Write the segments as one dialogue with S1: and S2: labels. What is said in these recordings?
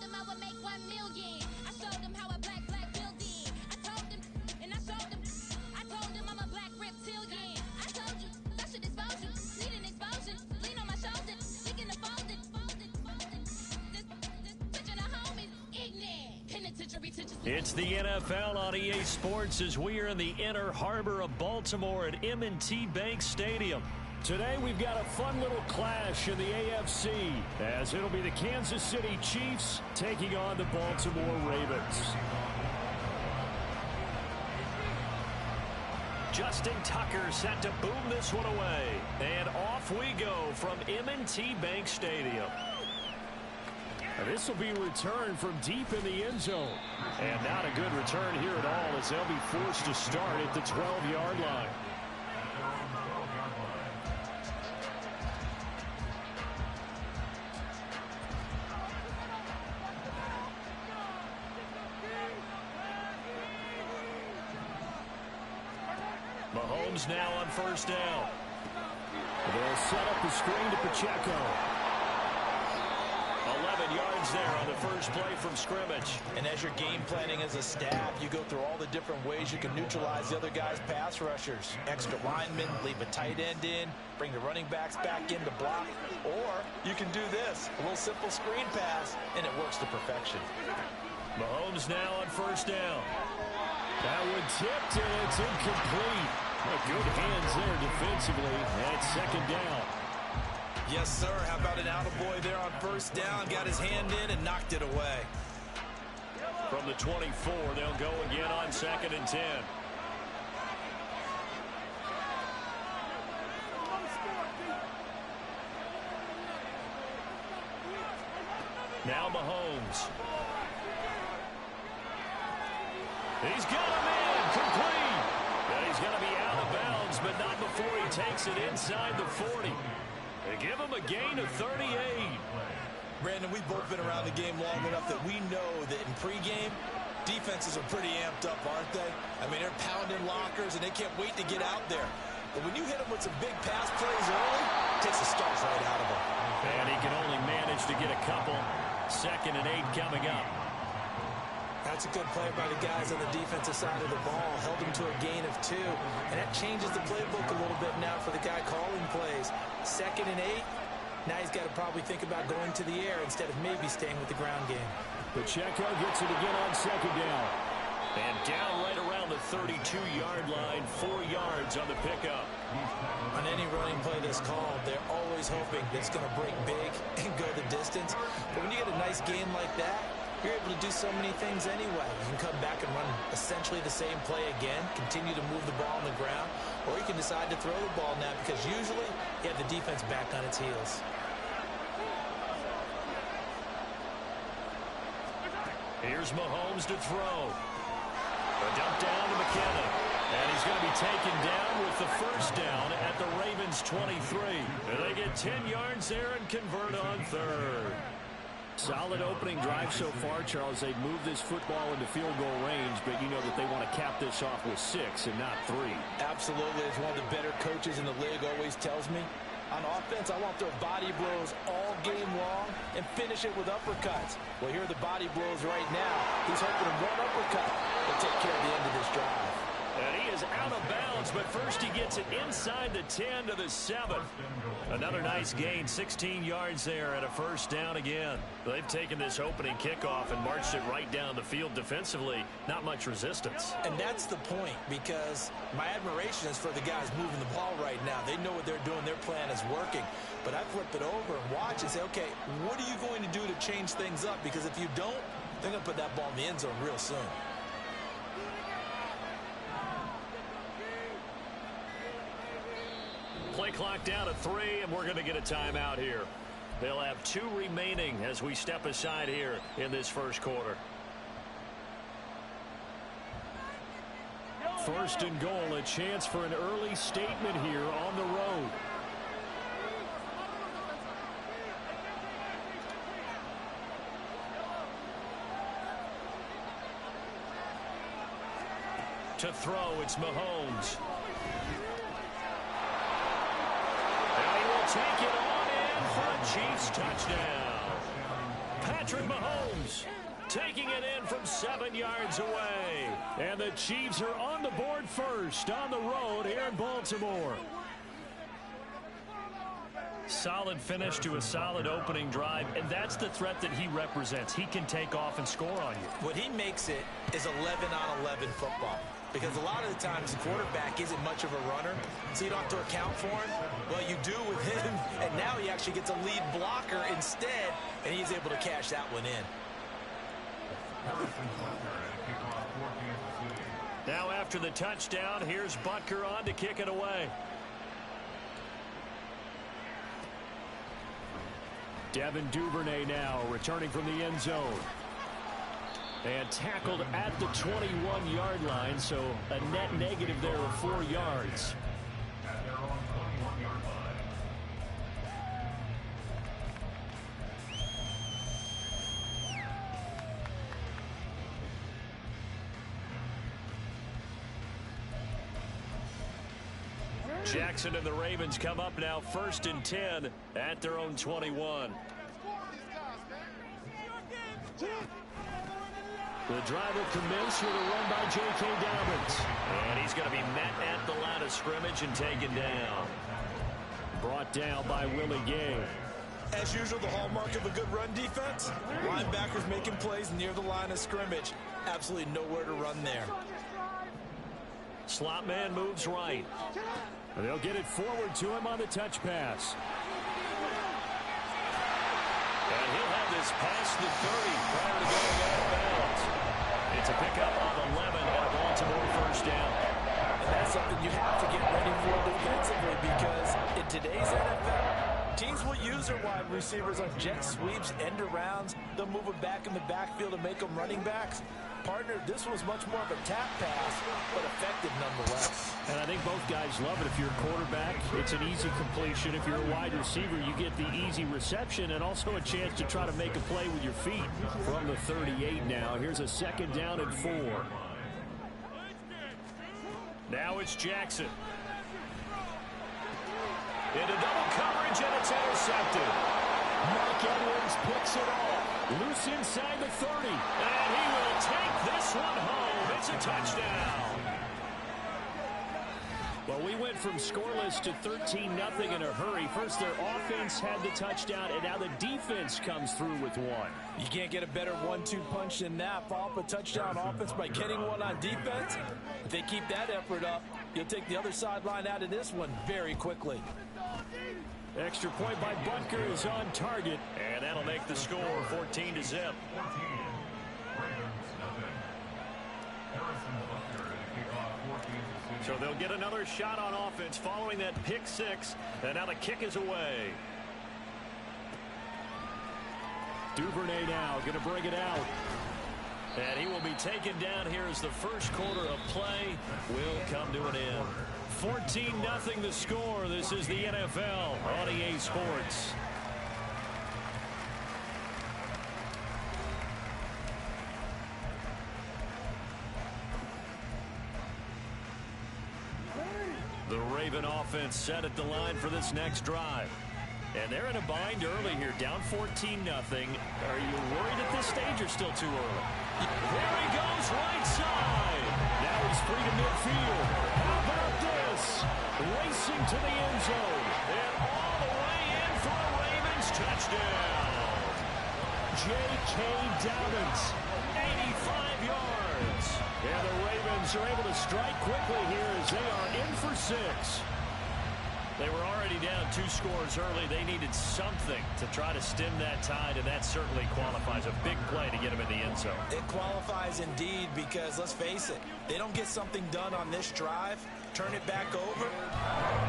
S1: them I would make 1 million. I showed them how a black building. I told them and I showed them. I told them I'm a black reptilian. I told you I should expose you. Need an explosion. Lean on my shoulder. Digging the folded. Touching the homies. Ignorant. Penitentiary touches.
S2: It's the NFL on EA Sports as we are in the Inner Harbor of Baltimore at M&T Bank Stadium. Today we've got a fun little clash in the AFC as it'll be the Kansas City Chiefs taking on the Baltimore Ravens. Justin Tucker set to boom this one away. And off we go from M&T Bank Stadium. This will be returned from deep in the end zone. And not a good return here at all as they'll be forced to start at the 12-yard line. Mahomes now on first down. They'll set up the screen to Pacheco. 11 yards there on the first play from scrimmage.
S3: And as you're game planning as a staff, you go through all the different ways you can neutralize the other guy's pass rushers. Extra linemen, leave a tight end in, bring the running backs back in to block. Or you can do this, a little simple screen pass, and it works to perfection.
S2: Mahomes now on first down. That one tipped, and it's incomplete. Good hands there defensively, and it's second down.
S3: Yes, sir. How about an attaboy there on first down? Got his hand in and knocked it away.
S2: From the 24, they'll go again on 2nd and 10. Now Mahomes. He's got him in, complete. And he's going to be out of bounds, but not before he takes it inside the 40. They give him a gain of 38.
S3: Brandon, we've both been around the game long enough that we know that in pregame, defenses are pretty amped up, aren't they? I mean, they're pounding lockers, and they can't wait to get out there. But when you hit them with some big pass plays early, it takes the stars right out of them.
S2: And he can only manage to get a couple. 2nd and 8 coming up.
S3: That's a good play by the guys on the defensive side of the ball. Held him to a gain of 2. And that changes the playbook a little bit now for the guy calling plays. 2nd and 8. Now he's got to probably think about going to the air instead of maybe staying with the ground game.
S2: Pacheco gets it again on 2nd down. And down right around the 32-yard line. 4 yards on the pickup.
S3: On any running play that's called, they're always hoping that it's going to break big and go the distance. But when you get a nice game like that, you're able to do so many things anyway. You can come back and run essentially the same play again, continue to move the ball on the ground, or you can decide to throw the ball now because usually you have the defense back on its heels.
S2: Here's Mahomes to throw. A dump down to McKinnon. And he's going to be taken down with the first down at the Ravens 23. And they get 10 yards there and convert on 3rd. Solid opening drive so far, Charles. They've moved this football into field goal range, but you know that they want to cap this off with 6 and not 3.
S3: Absolutely. As one of the better coaches in the league always tells me, on offense, I want their body blows all game long and finish it with uppercuts. Well, here are the body blows right now. He's hoping one uppercut will take care of the end of this drive.
S2: And he is out of bounds, but first he gets it inside the 10 to the 7. Another nice gain, 16 yards there and a first down again. They've taken this opening kickoff and marched it right down the field defensively. Not much resistance.
S3: And that's the point, because my admiration is for the guys moving the ball right now. They know what they're doing. Their plan is working. But I flip it over and watch and say, okay, what are you going to do to change things up? Because if you don't, they're going to put that ball in the end zone real soon.
S2: Play clock down to 3, and we're going to get a timeout here. They'll have 2 remaining as we step aside here in this first quarter. First and goal, a chance for an early statement here on the road. To throw, it's Mahomes. And he will take it on in for a Chiefs touchdown. Patrick Mahomes taking it in from 7 yards away. And the Chiefs are on the board first on the road here in Baltimore. Solid finish to a solid opening drive, and that's the threat that he represents. He can take off and score on you.
S3: What he makes it is 11-on-11 football, because a lot of the times the quarterback isn't much of a runner, so you don't have to account for him. Well, you do with him, and now he actually gets a lead blocker instead, and he's able to cash that one in.
S2: Now after the touchdown, here's Butker on to kick it away. Devin Duvernay now returning from the end zone. And tackled at the 21-yard line, so a net negative there of 4 yards. Jackson and the Ravens come up now 1st and 10 at their own 21. The drive will commence with a run by J.K. Dobbins. And he's going to be met at the line of scrimmage and taken down. Brought down by Willie Gay.
S3: As usual, the hallmark of a good run defense, linebackers making plays near the line of scrimmage. Absolutely nowhere to run there.
S2: Slot man moves right. They'll get it forward to him on the touch pass. And he'll have this past the 30 prior to going out of bounds. It's a pickup of 11 and a Baltimore first down.
S3: And that's something you have to get ready for defensively, because in today's NFL, teams will use their wide receivers on jet sweeps, end arounds. They'll move them back in the backfield and make them running backs. Partner, this was much more of a tap pass, but effective nonetheless.
S2: And I think both guys love it. If you're a quarterback, it's an easy completion. If you're a wide receiver, you get the easy reception and also a chance to try to make a play with your feet. From the 38 now, here's a 2nd down and 4. Now it's Jackson. Into double coverage, and it's intercepted. Mark Edwards picks it off. Loose inside the 30. And he will take this one home. It's a touchdown. Well, we went from scoreless to 13-0 in a hurry. First, their offense had the touchdown, and now the defense comes through with one.
S3: You can't get a better 1-2 punch than that. Follow up a touchdown offense by getting one on defense. If they keep that effort up, you'll take the other sideline out of this one very quickly.
S2: Extra point by Butker is on target, and that'll make the score 14-0. So they'll get another shot on offense following that pick 6, and now the kick is away. Duvernay now going to bring it out. And he will be taken down here as the first quarter of play will come to an end. 14-0 the score. This is the NFL on EA Sports. The Raven offense set at the line for this next drive. And they're in a bind early here, down 14-0. Are you worried at this stage or still too early? There he goes, right side. Now he's free to midfield. How about this? Racing to the end zone. And all the way in for a Ravens touchdown. J.K. Dobbins, 85 yards. And the Ravens are able to strike quickly here as they are in for 6. They were already down 2 scores early. They needed something to try to stem that tide, and that certainly qualifies. A big play to get them in the end zone.
S3: It qualifies indeed, because let's face it, they don't get something done on this drive, turn it back over,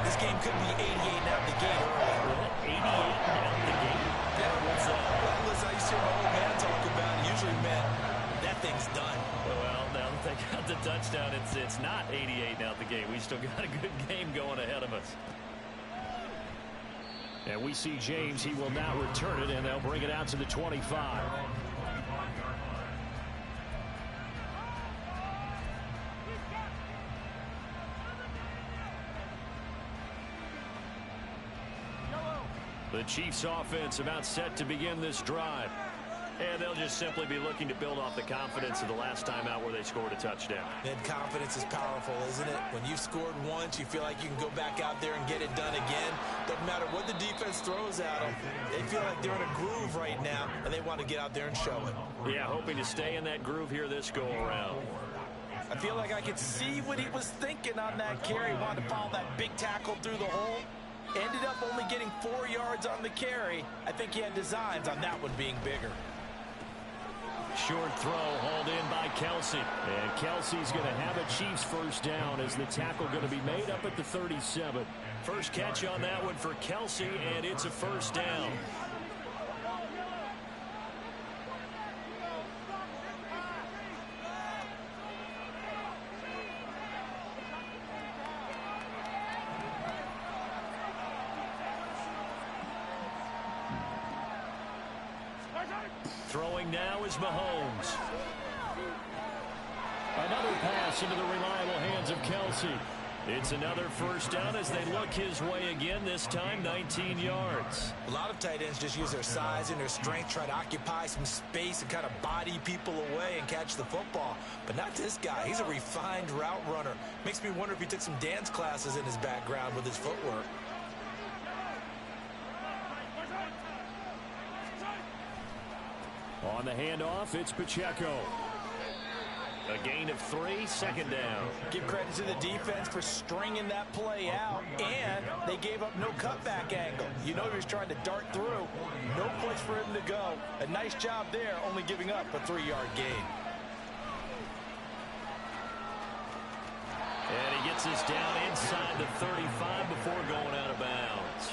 S3: this game could be 88 and out the gate early.
S2: 88 and out the gate?
S3: Yeah, what's that? Well, listen, I used to hear my old man talk about it. Usually meant that thing's done.
S2: Well, now that they got the touchdown, it's not 88 and out the gate. We still got a good game going ahead of us. And we see James. He will now return it, and they'll bring it out to the 25. The Chiefs offense about set to begin this drive. And they'll just simply be looking to build off the confidence of the last time out where they scored a touchdown.
S3: And confidence is powerful, isn't it? When you've scored once, you feel like you can go back out there and get it done again. Doesn't matter what the defense throws at them. They feel like they're in a groove right now, and they want to get out there and show it.
S2: Yeah, hoping to stay in that groove here this go-around.
S3: I feel like I could see what he was thinking on that carry. Wanted to follow that big tackle through the hole. Ended up only getting 4 yards on the carry. I think he had designs on that one being bigger.
S2: Short throw hauled in by Kelsey. And Kelsey's going to have a Chiefs first down as the tackle going to be made up at the 37. First catch on that one for Kelsey, and it's a first down. Throwing now is Mahomes. Another pass into the reliable hands of Kelsey. It's another first down as they look his way again, this time 19 yards.
S3: A lot of tight ends just use their size and their strength, try to occupy some space and kind of body people away and catch the football. But not this guy. He's a refined route runner. Makes me wonder if he took some dance classes in his background with his footwork.
S2: On the handoff, it's Pacheco. A gain of 3, second down.
S3: Give credit to the defense for stringing that play out, and they gave up no cutback angle. You know he was trying to dart through. No place for him to go. A nice job there, only giving up a 3-yard gain.
S2: And he gets us down inside the 35 before going out of bounds.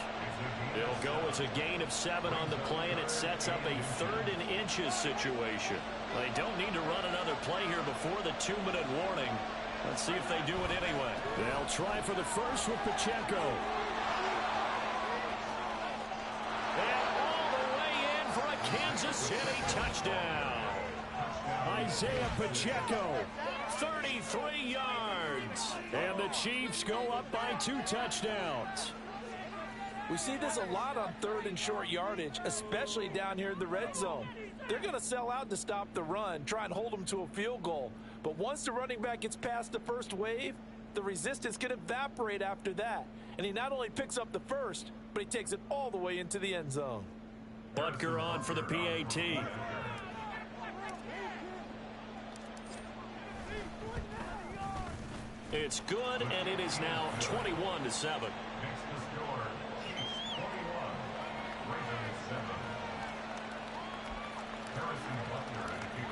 S2: It'll go as a gain of 7 on the play, and it sets up a 3rd and inches situation. They don't need to run another play here before the 2-minute warning. Let's see if they do it anyway. They'll try for the first with Pacheco. And all the way in for a Kansas City touchdown. Isaiah Pacheco, 33 yards. And the Chiefs go up by 2 touchdowns.
S3: We see this a lot on 3rd and short yardage, especially down here in the red zone. They're going to sell out to stop the run, try and hold them to a field goal. But once the running back gets past the first wave, the resistance can evaporate after that. And he not only picks up the first, but he takes it all the way into the end zone.
S2: Butker on for the PAT. It's good, and it is now 21-7.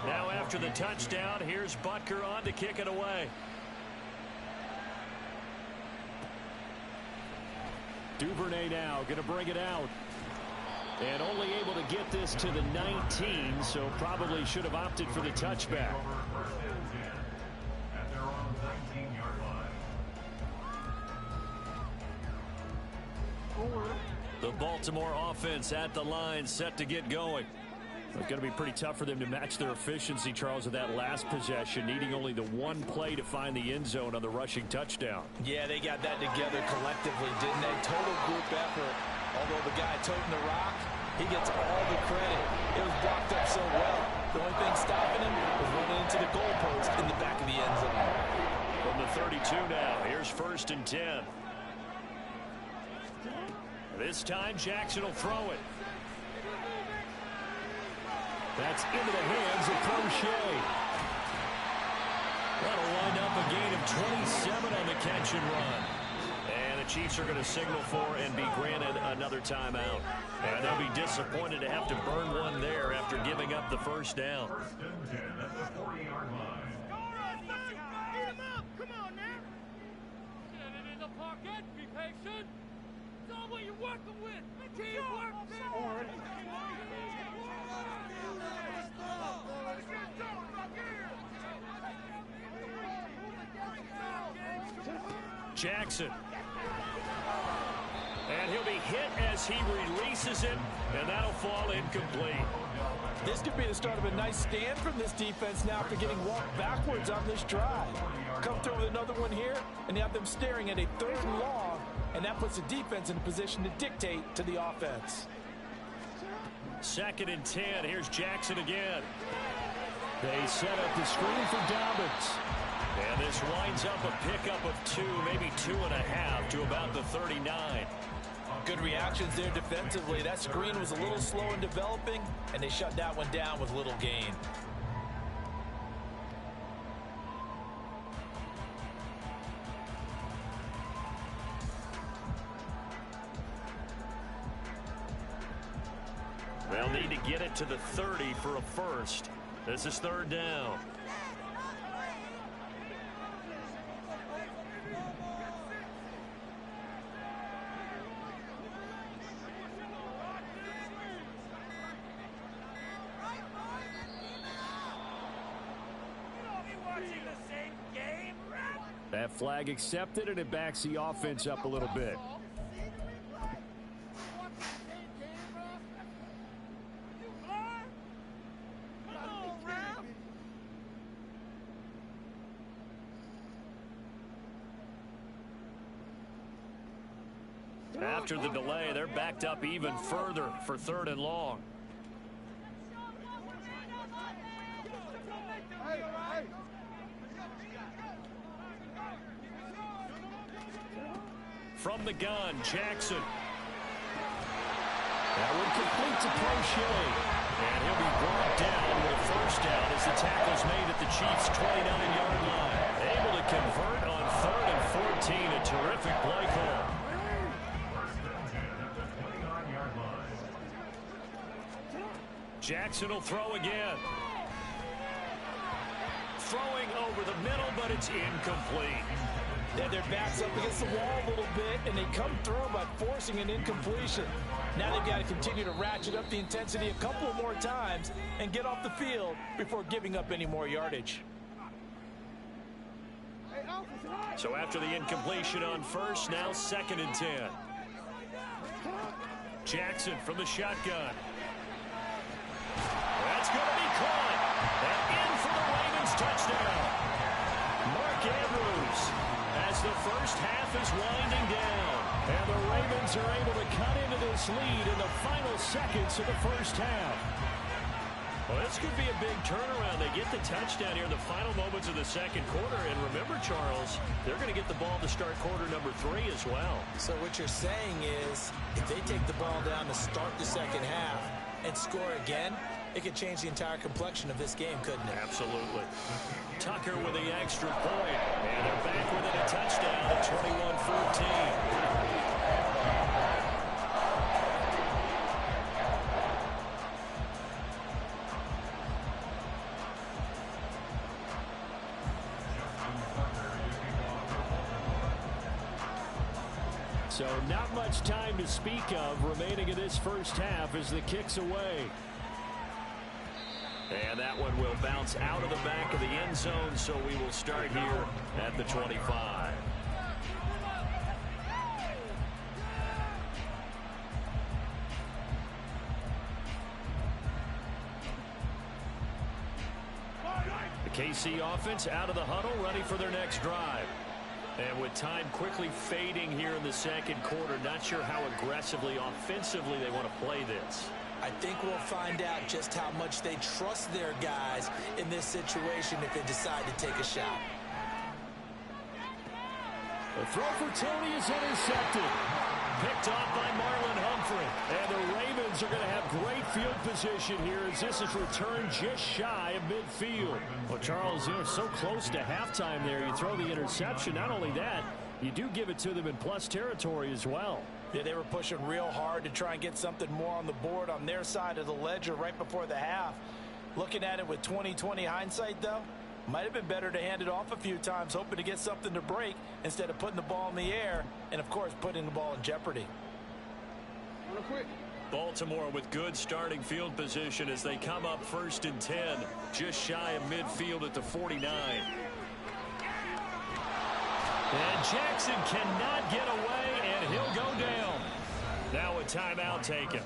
S2: Now after the touchdown, here's Butker on to kick it away. Duvernay now going to bring it out. And only able to get this to the 19, so probably should have opted for the touchback. The Baltimore offense at the line, set to get going. It's going to be pretty tough for them to match their efficiency, Charles, with that last possession, needing only the one play to find the end zone on the rushing touchdown.
S3: Yeah, they got that together collectively, didn't they? Total group effort. Although the guy toting the rock, he gets all the credit. It was blocked up so well. The only thing stopping him was running into the goalpost in the back of the end zone.
S2: From the 32 now, here's 1st and 10. This time, Jackson will throw it. That's into the hands of Crochet. That'll wind up a gain of 27 on the catch and run. And the Chiefs are going to signal for and be granted another timeout. And they'll be disappointed to have to burn one there after giving up the first down.
S1: Come on now. Get it in the pocket. Be patient. It's all what you're working with. Teamwork.
S2: Jackson. And he'll be hit as he releases it, and that'll fall incomplete.
S3: This could be the start of a nice stand from this defense now after getting walked backwards on this drive. Come through with another one here, and you have them staring at a 3rd and long, and that puts the defense in a position to dictate to the offense.
S2: 2nd and 10. Here's Jackson again. They set up the screen for Dobbins. And this winds up a pickup of 2, maybe 2.5 to about the 39.
S3: Good reactions there defensively. That screen was a little slow in developing, and they shut that one down with little gain.
S2: They'll need to get it to the 30 for a first. This is 3rd down. That flag accepted, and it backs the offense up a little bit. After the delay, they're backed up even further for 3rd and long. From the gun, Jackson. That one complete to Crochet. And he'll be brought down with a first down as the tackle's made at the Chiefs' 29-yard line. Able to convert on 3rd and 14. A terrific play call. Jackson will throw again. Throwing over the middle, but it's incomplete.
S3: Then their backs up against the wall a little bit, and they come through by forcing an incompletion. Now they've got to continue to ratchet up the intensity a couple more times and get off the field before giving up any more yardage.
S2: So after the incompletion on first, now 2nd and 10. Jackson from the shotgun. That's going to be caught. And in for the Ravens touchdown. Mark Andrews as the first half is winding down. And the Ravens are able to cut into this lead in the final seconds of the first half. Well, this could be a big turnaround. They get the touchdown here in the final moments of the second quarter. And remember, Charles, they're going to get the ball to start quarter number 3 as well.
S3: So what you're saying is if they take the ball down to start the second half and score again, it could change the entire complexion of this game, couldn't it?
S2: Absolutely. Tucker with the extra point. And they're back within a touchdown at 21-14. So not much time to speak of remaining in this first half as the kick's away. And that one will bounce out of the back of the end zone, so we will start here at the 25. The KC offense out of the huddle, ready for their next drive. And with time quickly fading here in the second quarter, not sure how aggressively, offensively they want to play this.
S3: I think we'll find out just how much they trust their guys in this situation if they decide to take a shot.
S2: The throw for Tony is intercepted. Picked off by Marlon Humphrey. And the Ravens are going to have great field position here as this is returned just shy of midfield. Well, Charles, you're so close to halftime there. You throw the interception. Not only that, you do give it to them in plus territory as well.
S3: Yeah, they were pushing real hard to try and get something more on the board on their side of the ledger right before the half. Looking at it with 20/20 hindsight, though, might have been better to hand it off a few times, hoping to get something to break instead of putting the ball in the air and, of course, putting the ball in jeopardy.
S2: Baltimore with good starting field position as they come up 1st and 10, just shy of midfield at the 49. And Jackson cannot get away, and he'll go down. Now a timeout taken.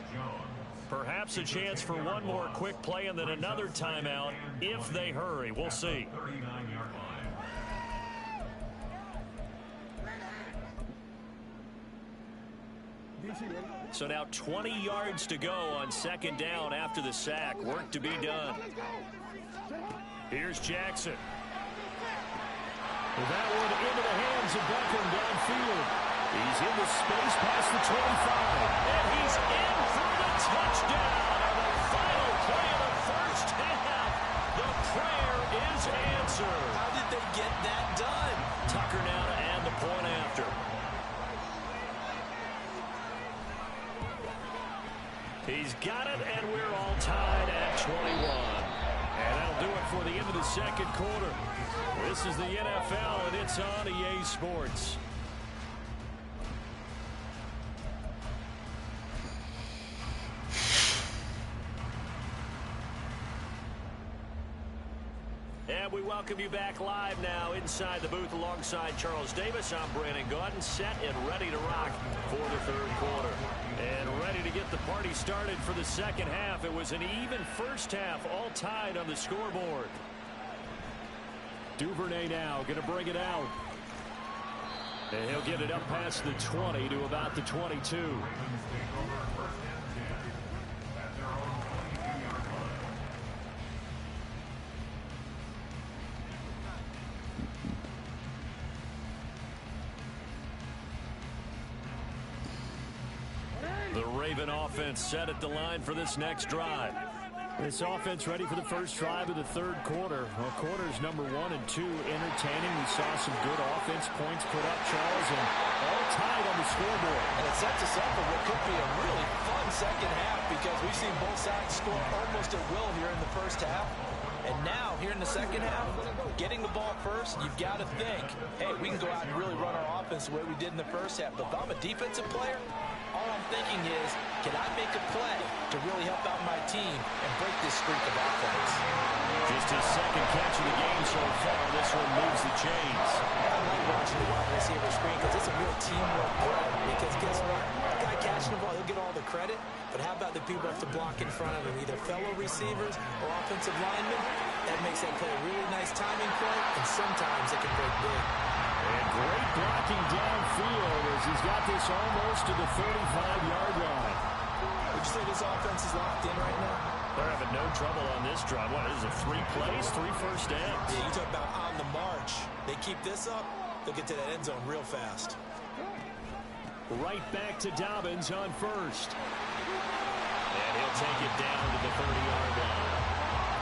S2: Perhaps a chance for one more quick play and then another timeout if they hurry. We'll see. So now 20 yards to go on second down after the sack. Work to be done. Here's Jackson. With that one into the hands of Beckham downfield. He's in the space past the 25. And he's in for the touchdown. And the final play of the first half. The prayer is answered.
S3: How did they get that done?
S2: Tucker now to add the point after. He's got it, and we're all tied at 21. And that'll do it for the end of the second quarter. This is the NFL, and it's on EA Sports. And we welcome you back live now inside the booth alongside Charles Davis. I'm Brandon Gaudin, set and ready to rock for the third quarter. And ready to get the party started for the second half. It was an even first half, all tied on the scoreboard. Duvernay now going to bring it out. And he'll get it up past the 20 to about the 22. The Raven offense set at the line for this next drive. This offense ready for the first drive of the third quarter. Well, quarters number 1 and 2 entertaining. We saw some good offense points put up, Charles, and all tied on the scoreboard.
S3: And it sets us up for what could be a really fun second half because we've seen both sides score almost at will here in the first half. And now, here in the second half, getting the ball first, you've got to think, hey, we can go out and really run our offense the way we did in the first half. But if I'm a defensive player, all I'm thinking is, can I make a play to really help out my team and break this streak of offense?
S2: Just his second catch of the game so far. This one moves the chains.
S3: I like watching the wide receiver screen because it's a real teamwork play. Because guess what? The guy catching the ball, he'll get all the credit. But how about the people who have to block in front of him, either fellow receivers or offensive linemen? That makes that play a really nice timing play, and sometimes it can break big.
S2: And great blocking downfield as he's got this almost to the 35-yard line.
S3: Would you say this offense is locked in right now?
S2: They're having no trouble on this drive. What is it, 3 plays, 3 first downs?
S3: Yeah, you talk about on the march. They keep this up, they'll get to that end zone real fast.
S2: Right back to Dobbins on first. And he'll take it down to the 30-yard line.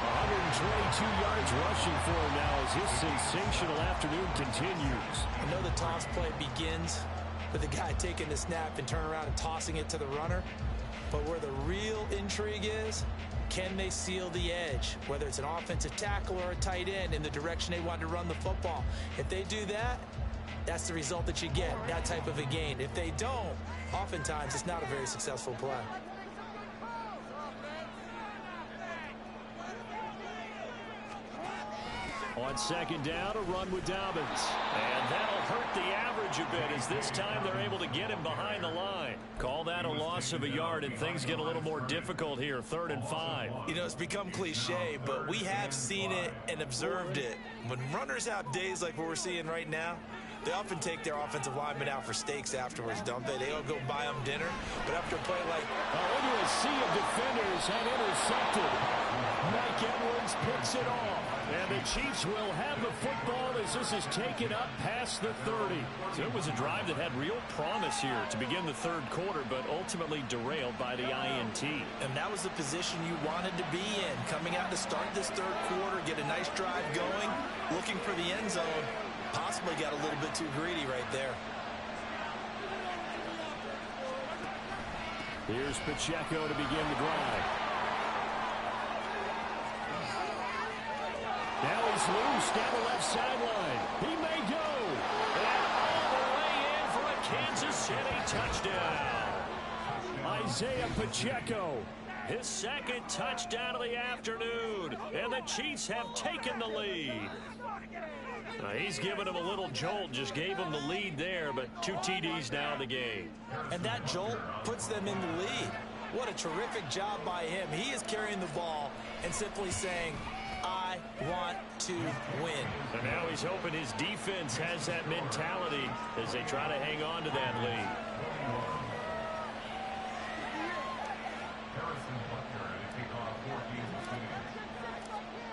S2: 122 yards rushing for him now as his sensational afternoon continues.
S3: I know the toss play begins with the guy taking the snap and turning around and tossing it to the runner. But where the real intrigue is, can they seal the edge? Whether it's an offensive tackle or a tight end in the direction they want to run the football. If they do that, that's the result that you get, that type of a gain. If they don't, oftentimes it's not a very successful play.
S2: On second down, a run with Dobbins. And that'll hurt the average a bit as this time they're able to get him behind the line. Call that a loss of a yard, and things get a little more difficult here, 3rd and 5.
S3: You know, it's become cliche, but we have seen it and observed it. When runners have days like what we're seeing right now, they often take their offensive linemen out for steaks afterwards, don't they? They all go buy them dinner. But after a play like...
S2: Into a sea of defenders and intercepted. Mike Edwards picks it off. And the Chiefs will have the football as this is taken up past the 30. So it was a drive that had real promise here to begin the third quarter, but ultimately derailed by the INT.
S3: And that was the position you wanted to be in. Coming out to start this third quarter, get a nice drive going, looking for the end zone. Possibly got a little bit too greedy right there.
S2: Here's Pacheco to begin the drive. Now he's loose down the left sideline. He may go. And all the way in for a Kansas City touchdown. Isaiah Pacheco, his second touchdown of the afternoon. And the Chiefs have taken the lead. He's given him a little jolt, just gave him the lead there, but 2 TDs now in the game.
S3: And that jolt puts them in the lead. What a terrific job by him. He is carrying the ball and simply saying, I want to win.
S2: And now he's hoping his defense has that mentality as they try to hang on to that lead.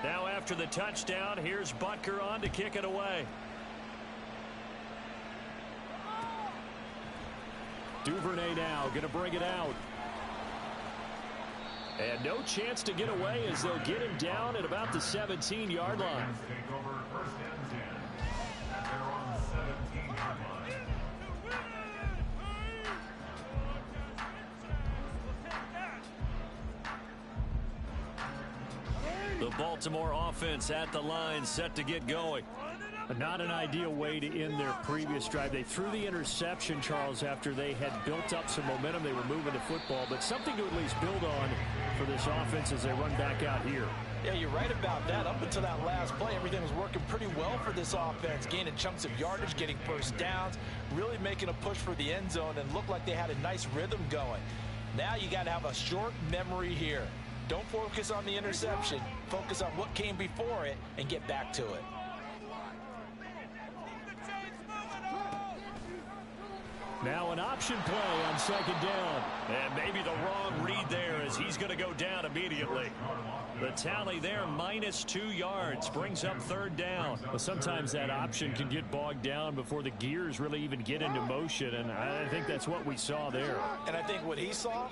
S2: Now after the touchdown, here's Butker on to kick it away. Duvernay now going to bring it out. And no chance to get away as they'll get him down at about the 17-yard line. The Baltimore offense at the line, set to get going. Not an ideal way to end their previous drive. They threw the interception, Charles, after they had built up some momentum. They were moving the football, but something to at least build on for this offense as they run back out here.
S3: Yeah, you're right about that. Up until that last play, everything was working pretty well for this offense, gaining chunks of yardage, getting first downs, really making a push for the end zone, and looked like they had a nice rhythm going. Now you got to have a short memory here. Don't focus on the interception. Focus on what came before it and get back to it.
S2: Now an option play on second down. And maybe the wrong read there as he's going to go down immediately. The tally there, -2 yards, brings up third down. But sometimes that option can get bogged down before the gears really even get into motion, and I think that's what we saw there.
S3: And I think what he saw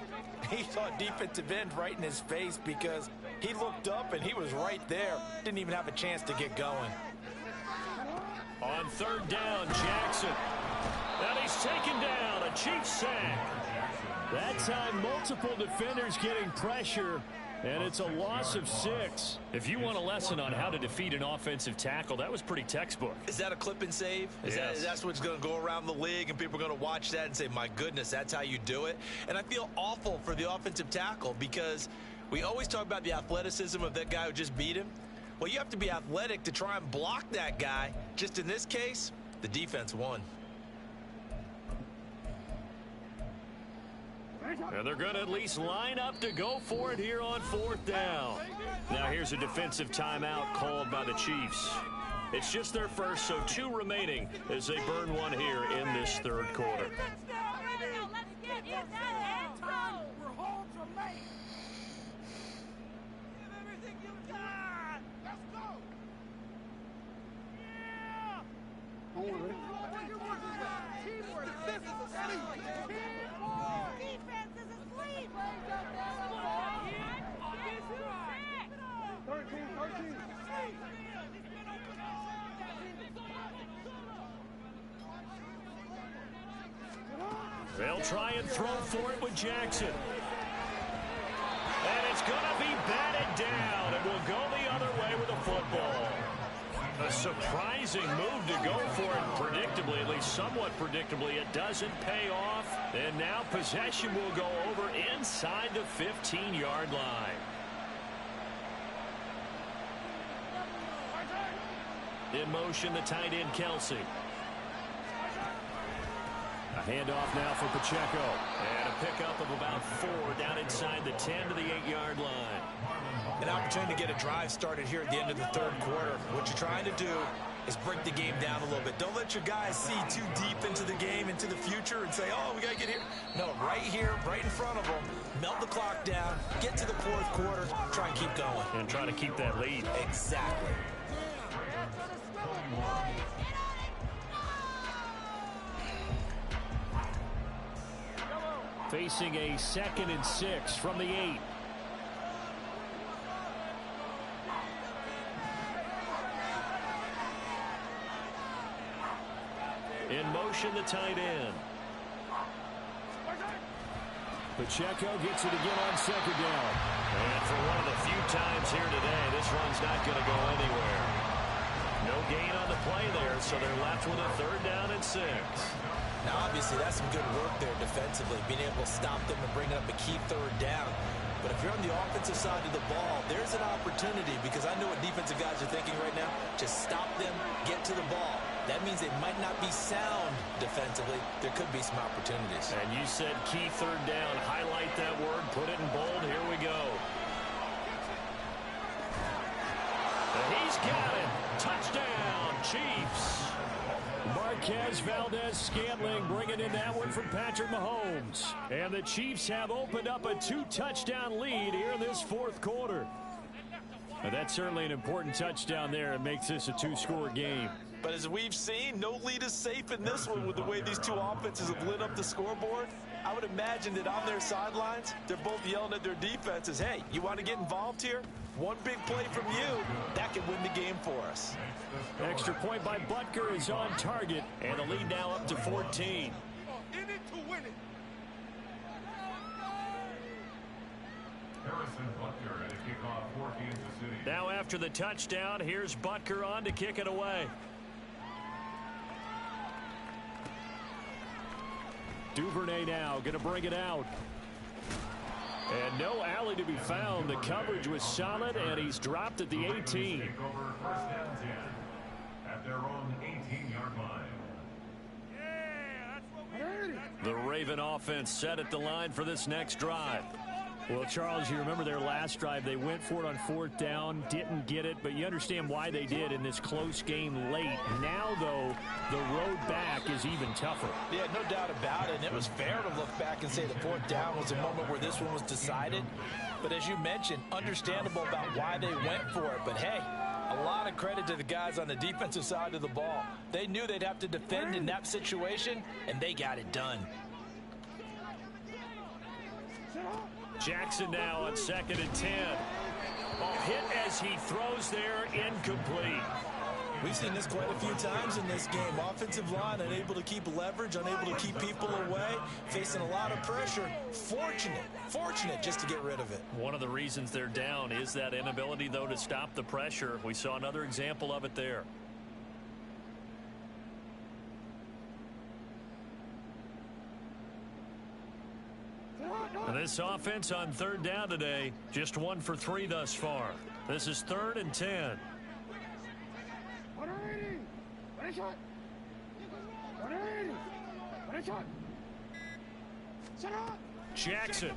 S3: defensive end right in his face because he looked up and he was right there. Didn't even have a chance to get going.
S2: On third down, Jackson. And he's taken down, a Chiefs sack. That time, multiple defenders getting pressure, and it's a loss of 6. If you want a lesson on how to defeat an offensive tackle, that was pretty textbook.
S3: Is that a clip and save?
S2: Yes.
S3: That's what's going to go around the league, and people are going to watch that and say, my goodness, that's how you do it? And I feel awful for the offensive tackle because we always talk about the athleticism of that guy who just beat him. Well, you have to be athletic to try and block that guy. Just in this case, the defense won.
S2: And they're going to at least line up to go for it here on fourth down. Now here's a defensive timeout called by the Chiefs. It's just their first, so 2 remaining as they burn one here in this third quarter. They'll try and throw for it with Jackson. And it's going to be batted down, and will go the other way with the football. A surprising move to go for it predictably, at least somewhat predictably. It doesn't pay off, and now possession will go over inside the 15-yard line. In motion, the tight end, Kelsey. A handoff now for Pacheco. And a pickup of about 4 down inside the 10 to the 8-yard line.
S3: An opportunity to get a drive started here at the end of the third quarter. What you're trying to do is break the game down a little bit. Don't let your guys see too deep into the game, into the future, and say, oh, we got to get here. No, right here, right in front of them, melt the clock down, get to the fourth quarter, try and keep going.
S2: And try to keep that lead.
S3: Exactly.
S2: Facing a 2nd and 6 from the 8. In motion, the tight end. Pacheco gets it again on second down. And for one of the few times here today, this run's not going to go anywhere. No gain on the play there, so they're left with a 3rd down and 6.
S3: Now, obviously, that's some good work there defensively, being able to stop them and bring up a key 3rd down. But if you're on the offensive side of the ball, there's an opportunity, because I know what defensive guys are thinking right now. Just stop them, get to the ball. That means they might not be sound defensively. There could be some opportunities.
S2: And you said key 3rd down. Highlight that word, put it in bold. Here we go. And he's got it. Touchdown, Chiefs. Marquez Valdez-Scantling bringing in that one from Patrick Mahomes. And the Chiefs have opened up a 2-touchdown lead here in this fourth quarter. And that's certainly an important touchdown there. It makes this a two-score game.
S3: But as we've seen, no lead is safe in this one with the way these two offenses have lit up the scoreboard. I would imagine that on their sidelines, they're both yelling at their defenses, hey, you want to get involved here? One big play from you, that could win the game for us.
S2: Extra point by Butker is on target, and the lead now up to 14.
S4: In it to win it.
S5: Harrison Butker at a kickoff for Kansas City.
S2: Now after the touchdown, here's Butker on to kick it away. Duvernay now going to bring it out. And no alley to be found. The coverage was solid, and he's dropped at the 18.
S5: Take over first down 10 at their own 18-yard line.
S2: The Raven offense set at the line for this next drive. Well, Charles, you remember their last drive. They went for it on fourth down, didn't get it, but you understand why they did in this close game late. Now, though, the road back is even tougher.
S3: Yeah, no doubt about it, and it was fair to look back and say the fourth down was a moment where this one was decided. But as you mentioned, understandable about why they went for it. But, hey, a lot of credit to the guys on the defensive side of the ball. They knew they'd have to defend in that situation, and they got it done.
S2: Jackson now on 2nd and 10. Ball hit as he throws there, incomplete.
S3: We've seen this quite a few times in this game. Offensive line unable to keep leverage, unable to keep people away, facing a lot of pressure. Fortunate just to get rid of it.
S2: One of the reasons they're down is that inability, though, to stop the pressure. We saw another example of it there. And this offense on third down today, just 1 for 3 thus far. This is 3rd and 10. Jackson.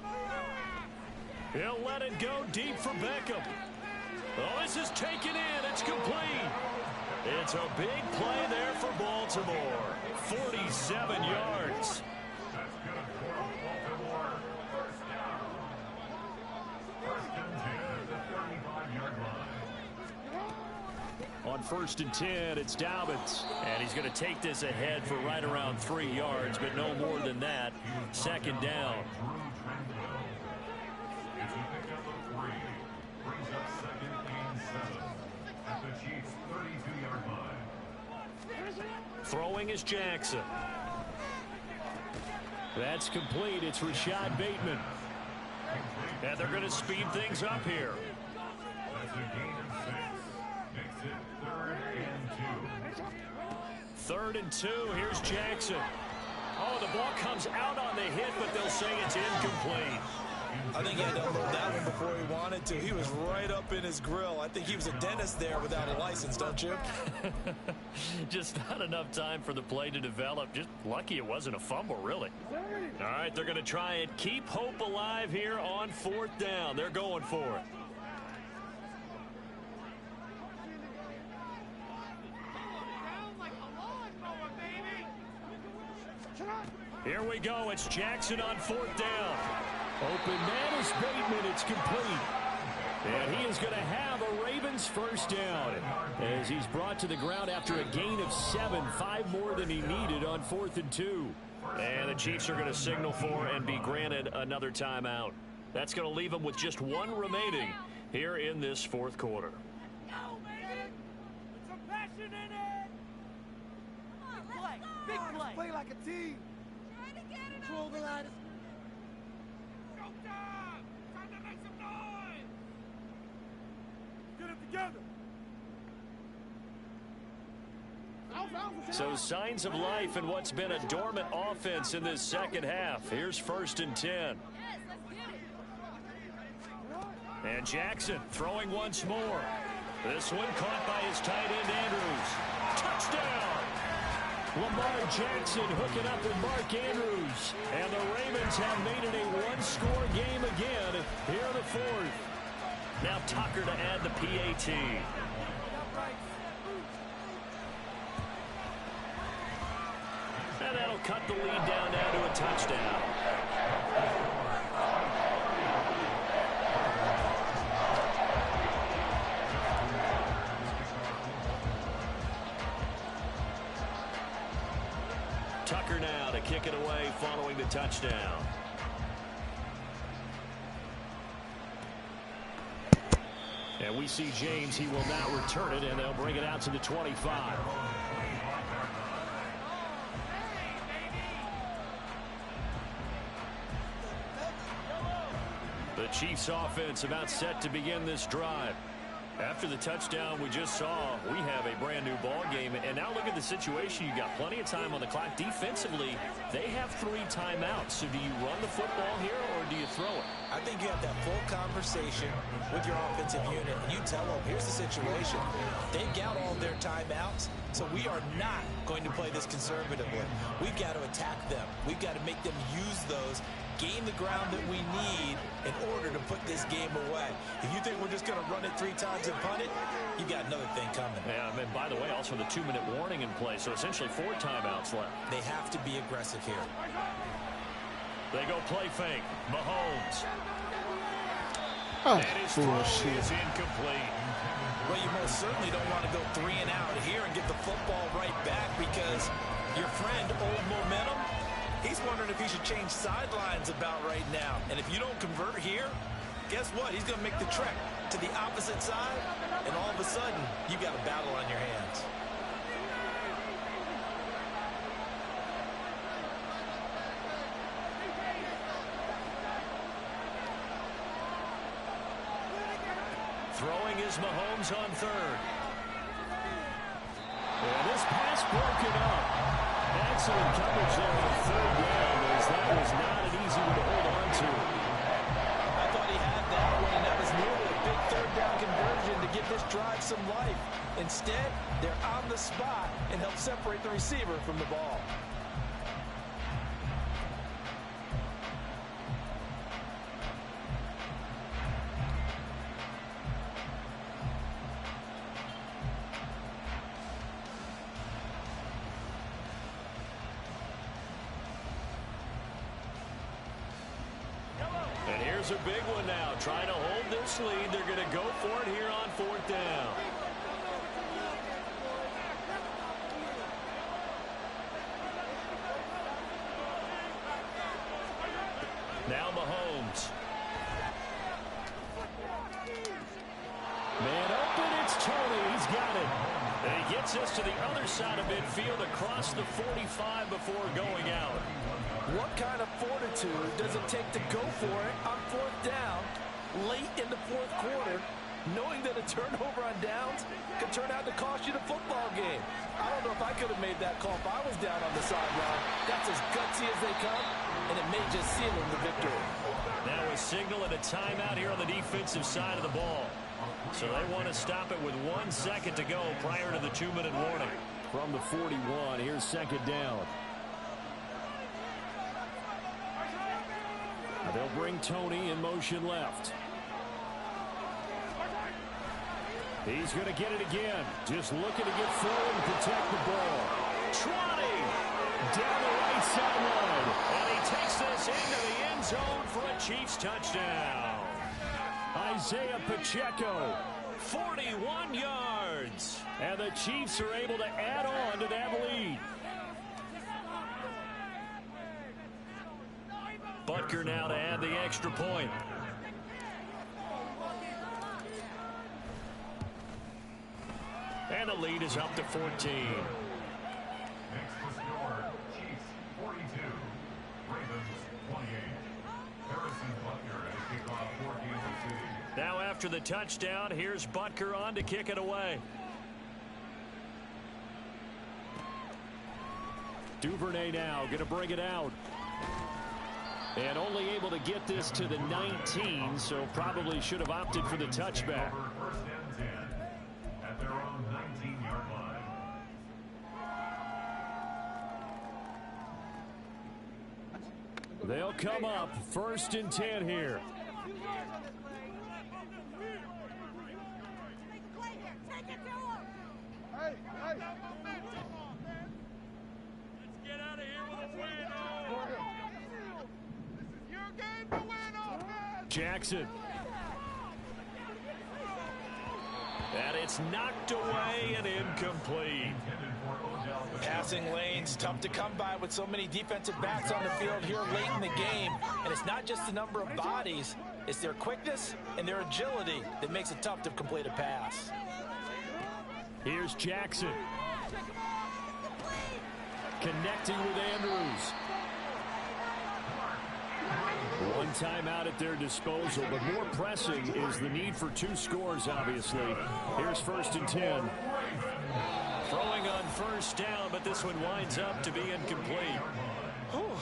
S2: He'll let it go deep for Beckham. Oh, this is taken in. It's complete. It's a big play there for Baltimore. 47 yards. On 1st and 10, it's Dobbins. And he's going to take this ahead for right around 3 yards, but no more than that. 2nd down. Throwing is Jackson. That's complete. It's Rashad Bateman. And they're going to speed things up here.
S5: That's a gain of 6. Makes it 3rd and 2.
S2: 3rd and 2. Here's Jackson. Oh, the ball comes out on the hit, but they'll say it's incomplete.
S3: I think he had to unload that one before he wanted to. He was right up in his grill. I think he was a dentist there without a license, don't you?
S2: Just not enough time for the play to develop. Just lucky it wasn't a fumble, really. All right, they're going to try and keep hope alive here on 4th down. They're going for it. Here we go. It's Jackson on 4th down. Open man is Bateman. It's complete. And he is going to have a Ravens first down as he's brought to the ground after a gain of 7, 5 more than he needed on 4th and 2. And the Chiefs are going to signal for and be granted another timeout. That's going to leave them with just 1 remaining here in this 4th quarter.
S4: Go, baby! Put some passion in it! Big play! Big play! Play like a team! Control the line. Showtime! Time to make some noise! Get it together!
S2: So signs of life in what's been a dormant offense in this second half. Here's 1st and 10. And Jackson throwing once more. This one caught by his tight end Andrews. Touchdown! Lamar Jackson hooking up with Mark Andrews. And the Ravens have made it a 1-score game again here in the 4th. Now Tucker to add the PAT. And that'll cut the lead down now to a touchdown. Tucker now to kick it away following the touchdown. And we see James. He will now return it, and they'll bring it out to the 25. The Chiefs offense about set to begin this drive. After the touchdown we just saw, we have a brand new ball game. And now look at the situation. You got plenty of time on the clock. Defensively, they have 3 timeouts. So do you run the football here or do you throw it?
S3: I think you have that full conversation with your offensive unit, and you tell them, here's the situation. They've got all their timeouts, so we are not going to play this conservatively. We've got to attack them. We've got to make them use those, gain the ground that we need in order to put this game away. If you think we're just going to run it 3 times and punt it, you got another thing coming.
S2: Yeah, and by the way, also the 2-minute warning in play, so essentially 4 timeouts left.
S3: They have to be aggressive here.
S2: They go play fake. Mahomes.
S6: Oh,
S2: and his throw
S6: bullshit.
S2: is incomplete.
S3: Well, you most certainly don't want to go 3 and out here and get the football right back, because your friend, Old Momentum, he's wondering if he should change sidelines about right now. And if you don't convert here, guess what? He's going to make the trek to the opposite side, and all of a sudden, you got a battle on your hands.
S2: Throwing is Mahomes on 3rd. And this pass broken up. Excellent coverage there on 3rd down, as that was not an easy one to hold on to.
S3: I thought he had that one, and that was nearly a big 3rd down conversion to give this drive some life. Instead, they're on the spot and help separate the receiver from the ball.
S2: Here's a big one now. Trying to hold this lead. They're going to go for it here on 4th down. Now Mahomes. Man open, it's Tony. He's got it. And he gets us to the other side of midfield across the 45 before going out.
S3: What kind of fortitude does it take to go for it on 4th down late in the 4th quarter, knowing that a turnover on downs could turn out to cost you the football game? I don't know if I could have made that call if I was down on the sideline. That's as gutsy as they come, and it may just seal them the victory.
S2: Now a signal and a timeout here on the defensive side of the ball. So they want to stop it with 1 second to go prior to the 2-minute warning. From the 41, here's 2nd down. They'll bring Tony in motion left. He's going to get it again. Just looking to get forward and protect the ball. Trotting down the right sideline. And he takes this into the end zone for a Chiefs touchdown. Isaiah Pacheco, 41 yards. And the Chiefs are able to add on to that lead. Butker now to add the extra point. And the lead is up to 14.
S5: Next to score, Chiefs 42, Ravens 28. Harrison Butker to kick off for Kansas City.
S2: Now after the touchdown, here's Butker on to kick it away. Duvernay now going to bring it out. And only able to get this to the 19, so probably should have opted for the touchback.
S5: First and 10 at their own 19-yard line.
S2: They'll come up 1st and 10 here. Jackson. And it's knocked away and incomplete.
S3: Passing lanes, tough to come by with so many defensive backs on the field here late in the game. And it's not just the number of bodies, it's their quickness and their agility that makes it tough to complete a pass.
S2: Here's Jackson. Connecting with Andrews. One timeout at their disposal, but more pressing is the need for 2 scores, obviously. Here's 1st and 10. Throwing on 1st down, but this one winds up to be incomplete.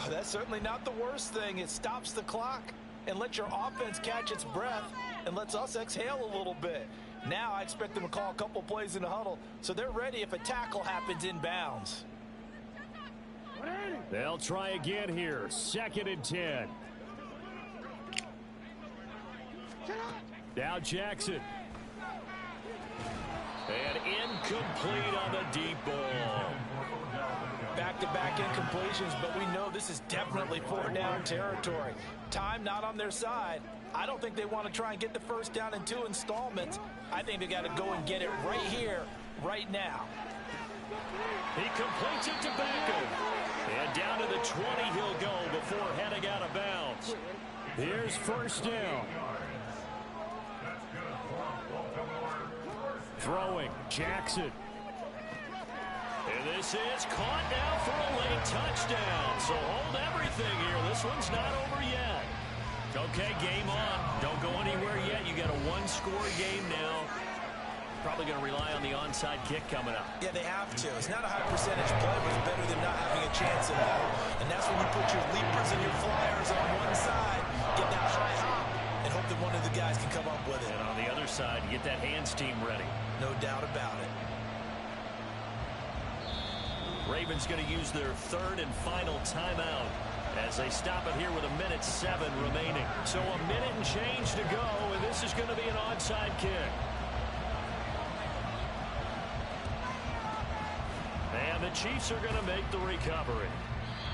S3: That's certainly not the worst thing. It stops the clock and lets your offense catch its breath and lets us exhale a little bit. Now I expect them to call a couple plays in the huddle so they're ready if a tackle happens inbounds.
S2: They'll try again here. 2nd and 10. Now Jackson. And incomplete on the deep ball.
S3: Back-to-back incompletions, but we know this is definitely 4th-down territory. Time not on their side. I don't think they want to try and get the 1st down in 2 installments. I think they got to go and get it right here, right now.
S2: He completes it to Beckham. And down to the 20 he'll go before heading out of bounds. Here's 1st down. Throwing, Jackson. And this is caught now for a late touchdown. So hold everything here. This one's not over yet. Okay, game on. Don't go anywhere yet. You got a 1-score game now. Probably going to rely on the onside kick coming up.
S3: Yeah, they have to. It's not a high percentage play, but it's better than not having a chance at all. And that's when you put your leapers and your flyers on one side, get that high hop, and hope that one of the guys can come up with it.
S2: And on the other side, get that hands team ready.
S3: No doubt about it.
S2: Ravens going to use their 3rd and final timeout as they stop it here with 1:07 remaining. So a minute and change to go, and this is going to be an onside kick. And the Chiefs are going to make the recovery.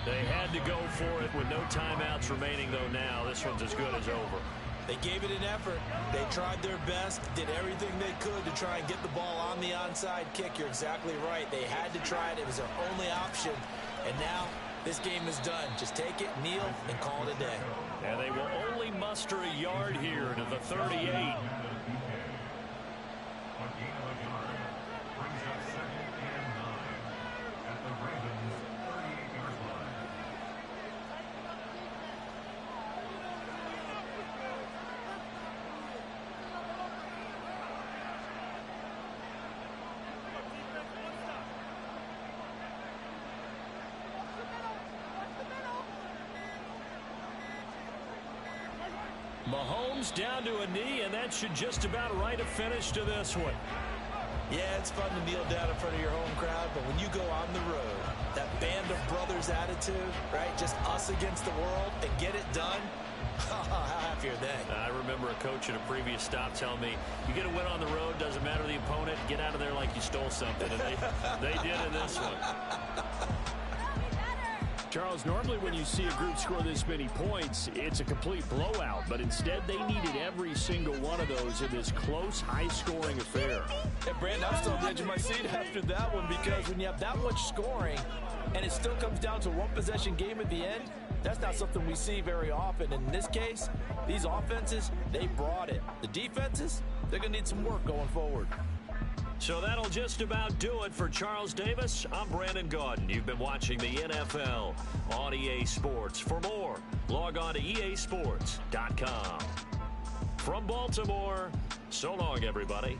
S2: They had to go for it with no timeouts remaining, though now this one's as good as over.
S3: They gave it an effort. They tried their best, did everything they could to try and get the ball on the onside kick. You're exactly right. They had to try it. It was their only option. And now this game is done. Just take it, kneel, and call it a day.
S2: And they will only muster a yard here to the 38. Mahomes down to a knee, and that should just about write a finish to this one.
S3: Yeah, it's fun to kneel down in front of your home crowd, but when you go on the road, that band of brothers attitude, right, just us against the world, and get it done, how happy are they?
S2: I remember a coach at a previous stop telling me, you get a win on the road, doesn't matter the opponent, get out of there like you stole something, and they did in this one. Charles, normally when you see a group score this many points, it's a complete blowout. But instead, they needed every single one of those in this close, high-scoring affair.
S3: Hey, Brandon, I'm still on the edge of my seat after that one because when you have that much scoring and it still comes down to a one-possession game at the end, that's not something we see very often. In this case, these offenses, they brought it. The defenses, they're going to need some work going forward.
S2: So that'll just about do it for Charles Davis. I'm Brandon Gaudin. You've been watching the NFL on EA Sports. For more, log on to easports.com. From Baltimore, so long, everybody.